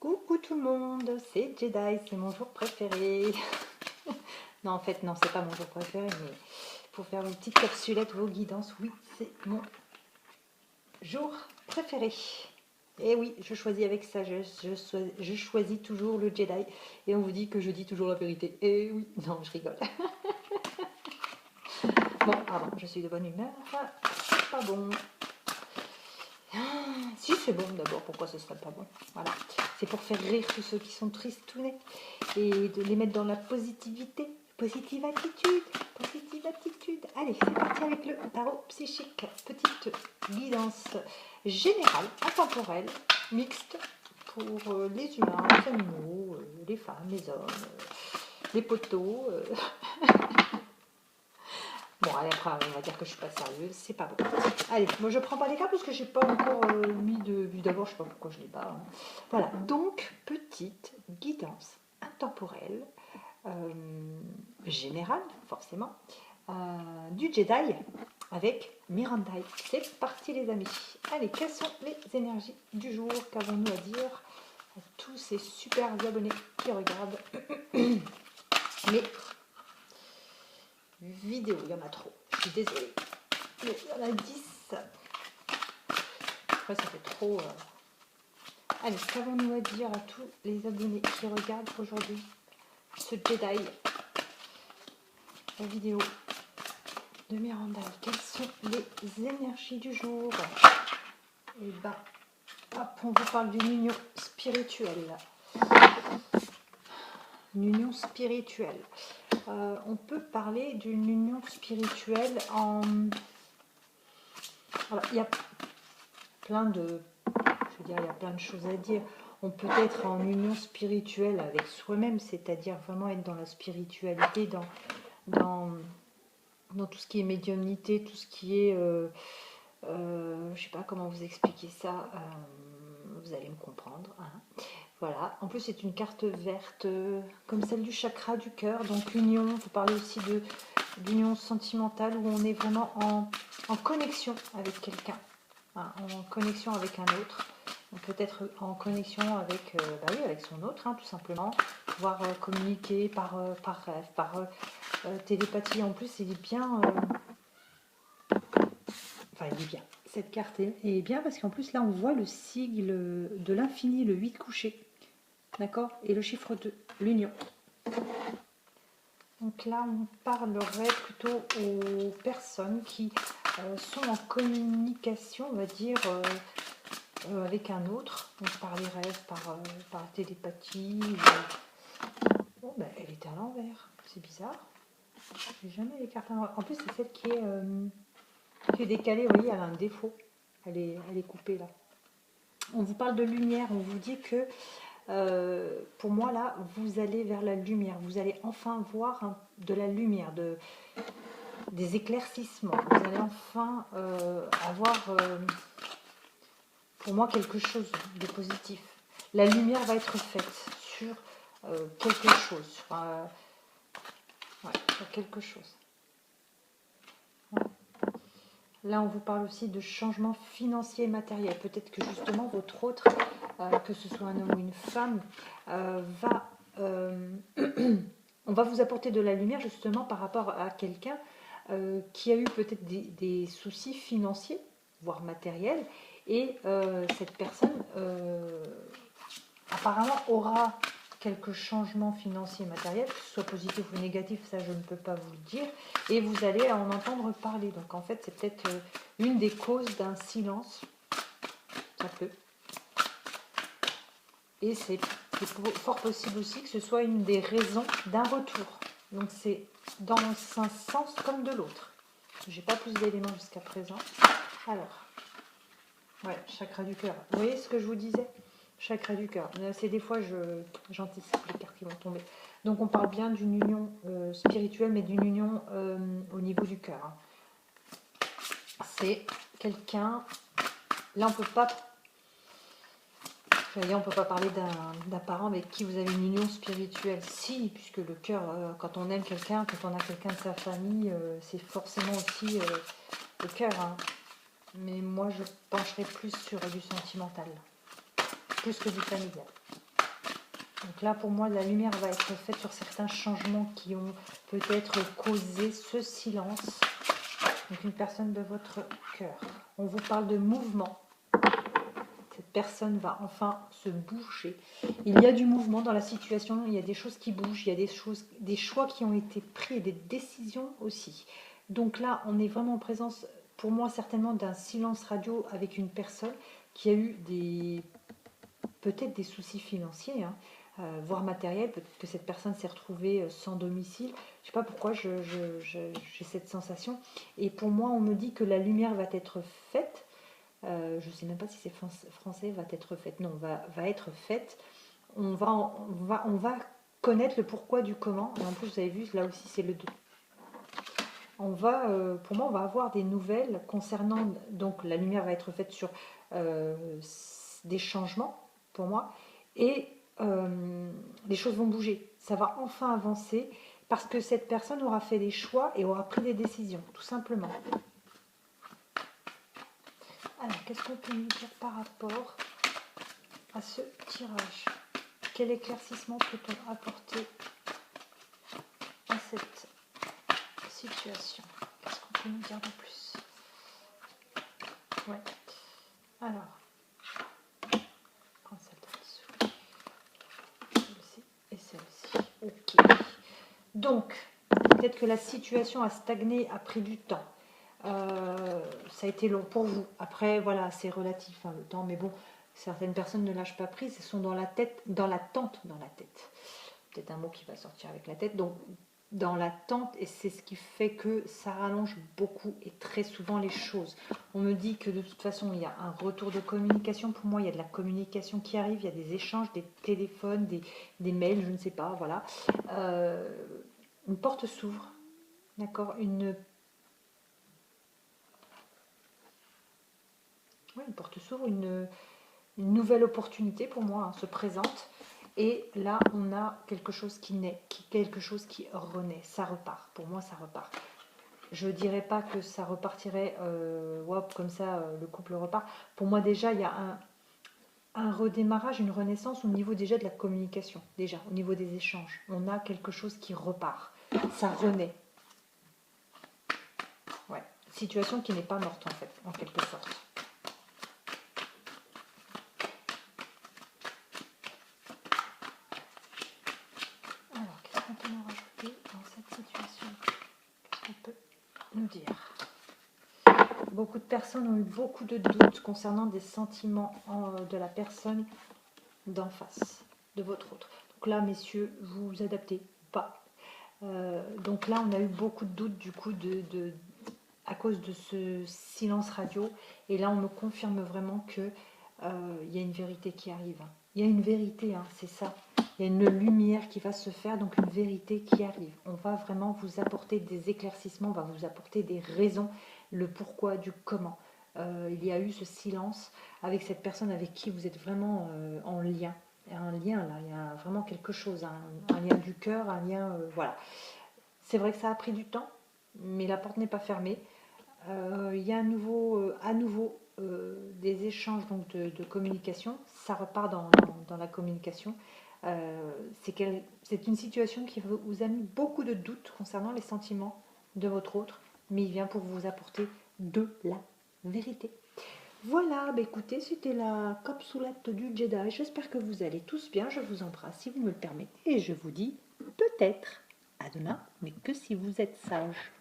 Coucou tout le monde, c'est Jedi, c'est mon jour préféré. Non, en fait, non, c'est pas mon jour préféré, mais pour faire une petite capsulette, vos guidances, oui, c'est mon jour préféré. Et oui, je choisis avec ça, je choisis toujours le Jedi. Et on vous dit que je dis toujours la vérité. Et oui, non, je rigole. Bon, pardon, je suis de bonne humeur. C'est pas bon. Si c'est bon d'abord, pourquoi ce serait pas bon? Voilà, c'est pour faire rire tous ceux qui sont tristounets et de les mettre dans la positivité, positive attitude. Allez, c'est parti avec le tarot psychique, petite guidance générale, intemporelle, mixte pour les humains, les animaux, les femmes, les hommes, les poteaux. Bon, allez, après, on va dire que je suis pas sérieuse, c'est pas bon. Allez, moi je prends pas les cartes parce que j'ai pas encore mis de vue d'abord, je sais pas pourquoi je l'ai pas. Hein. Voilà, donc petite guidance intemporelle, générale, forcément, du Jedi avec Mirandai. C'est parti les amis. Allez, quelles sont les énergies du jour? Qu'avons-nous à dire à tous ces super abonnés qui regardent mes vidéos? Il y en a trop, je suis désolée. Mais il y en a 10. Après, ça fait trop. Allez, qu'avons-nous à dire à tous les abonnés qui regardent aujourd'hui ce Jedi, la vidéo de Miranda? Quelles sont les énergies du jour? Et ben, hop, on vous parle d'une union spirituelle. Une union spirituelle. On peut parler d'une union spirituelle en. Alors, il y a plein de. Je veux dire, il y a plein de choses à dire. On peut être en union spirituelle avec soi-même, c'est-à-dire vraiment être dans la spiritualité, dans tout ce qui est médiumnité, tout ce qui est, je sais pas comment vous expliquer ça, vous allez me comprendre. Hein. Voilà, en plus c'est une carte verte, comme celle du chakra du cœur, donc l'union, vous parlez aussi d'union sentimentale où on est vraiment en connexion avec quelqu'un, hein, en connexion avec un autre. On peut être en connexion avec, oui, avec son autre, hein, tout simplement, pouvoir communiquer par rêve, par télépathie. En plus, il est bien, enfin, il est bien. Cette carte est bien parce qu'en plus, là, on voit le sigle de l'infini, le 8 couché, d'accord, et le chiffre 2, l'union. Donc là, on parlerait plutôt aux personnes qui sont en communication, on va dire, avec un autre, donc par les rêves, par télépathie. Bon, ben, elle était à l'envers, c'est bizarre. J'ai jamais les cartes à l'envers. En plus, c'est celle qui est décalée, vous voyez, elle a un défaut. Elle est coupée là. On vous parle de lumière, on vous dit que pour moi là, vous allez vers la lumière. Vous allez enfin voir de la lumière, des éclaircissements. Vous allez enfin avoir... pour moi quelque chose de positif. La lumière va être faite sur quelque chose, sur quelque chose. Ouais. Là, on vous parle aussi de changement financier et matériel. Peut-être que justement, votre autre, que ce soit un homme ou une femme, on va vous apporter de la lumière justement par rapport à quelqu'un qui a eu peut-être des soucis financiers, voire matériels, et cette personne apparemment aura quelques changements financiers et matériels, que ce soit positif ou négatif, ça je ne peux pas vous le dire, et vous allez en entendre parler. Donc en fait c'est peut-être une des causes d'un silence, ça peut. Et c'est fort possible aussi que ce soit une des raisons d'un retour. Donc c'est dans un sens comme de l'autre. J'ai pas plus d'éléments jusqu'à présent. Alors, ouais, chakra du cœur. Vous voyez ce que je vous disais? Chakra du cœur. C'est des fois, j'anticipe les cartes qui vont tomber. Donc on parle bien d'une union spirituelle, mais d'une union au niveau du cœur. Hein. C'est quelqu'un... Là, on peut pas... On peut pas parler d'un parent avec qui vous avez une union spirituelle. Si, puisque le cœur, quand on aime quelqu'un, quand on a quelqu'un de sa famille, c'est forcément aussi le cœur. Hein. Mais moi, je pencherais plus sur du sentimental, plus que du familial. Donc là, pour moi, la lumière va être faite sur certains changements qui ont peut-être causé ce silence. Donc une personne de votre cœur. On vous parle de mouvement. Cette personne va enfin se bouger. Il y a du mouvement dans la situation, il y a des choses qui bougent, il y a des choix qui ont été pris et des décisions aussi. Donc là, on est vraiment en présence, pour moi, certainement d'un silence radio avec une personne qui a eu peut-être des soucis financiers, hein, voire matériels. Peut-être que cette personne s'est retrouvée sans domicile. Je ne sais pas pourquoi j'ai cette sensation. Et pour moi, on me dit que la lumière va être faite. Je ne sais même pas si c'est français, va être faite. Non, va être faite. On va connaître le pourquoi du comment. Et en plus, vous avez vu, là aussi, c'est le 2. Pour moi, on va avoir des nouvelles concernant, donc la lumière va être faite sur des changements, pour moi, et les choses vont bouger. Ça va enfin avancer, parce que cette personne aura fait des choix et aura pris des décisions, tout simplement. Alors, qu'est-ce qu'on peut nous dire par rapport à ce tirage? Quel éclaircissement peut-on apporter à cette situation? Qu'est-ce qu'on peut nous dire de plus? Ouais. Alors, prends celle de dessous. Celle-ci et celle-ci. Ok. Donc, peut-être que la situation a stagné, a pris du temps. Ça a été long pour vous. Après, voilà, c'est relatif, hein, le temps, mais bon, certaines personnes ne lâchent pas prise, elles sont dans la tête, dans l'attente, dans la tête. Peut-être un mot qui va sortir avec la tête. Donc, dans l'attente, et c'est ce qui fait que ça rallonge beaucoup et très souvent les choses. On me dit que de toute façon, il y a un retour de communication. Pour moi, il y a de la communication qui arrive, il y a des échanges, des téléphones, des mails, je ne sais pas, voilà. Une porte s'ouvre, d'accord, une porte s'ouvre, une nouvelle opportunité pour moi, hein, se présente. Et là, on a quelque chose qui naît, quelque chose qui renaît. Ça repart. Pour moi, ça repart. Je ne dirais pas que ça repartirait, comme ça, le couple repart. Pour moi, déjà, il y a un redémarrage, une renaissance au niveau déjà de la communication. Déjà, au niveau des échanges. On a quelque chose qui repart. Ça renaît. Ouais. Situation qui n'est pas morte, en fait, en quelque sorte. Nous dire. Beaucoup de personnes ont eu beaucoup de doutes concernant des sentiments de la personne d'en face, de votre autre. Donc là, messieurs, vous vous adaptez pas. Donc là, on a eu beaucoup de doutes du coup à cause de ce silence radio. Et là, on me confirme vraiment que y a une vérité qui arrive. Il y a une vérité, hein, c'est ça. Il y a une lumière qui va se faire, donc une vérité qui arrive. On va vraiment vous apporter des éclaircissements, on va vous apporter des raisons, le pourquoi, du comment. Il y a eu ce silence avec cette personne avec qui vous êtes vraiment en lien. Il y a un lien là, il y a vraiment quelque chose, un lien du cœur, un lien, voilà. C'est vrai que ça a pris du temps, mais la porte n'est pas fermée. Il y a à nouveau des échanges donc, de communication. Ça repart dans la communication. C'est une situation qui vous a mis beaucoup de doutes concernant les sentiments de votre autre, mais il vient pour vous apporter de la vérité. Voilà, bah écoutez, c'était la capsulette du Jedi. J'espère que vous allez tous bien. Je vous embrasse si vous me le permettez. Et je vous dis peut-être à demain, mais que si vous êtes sage.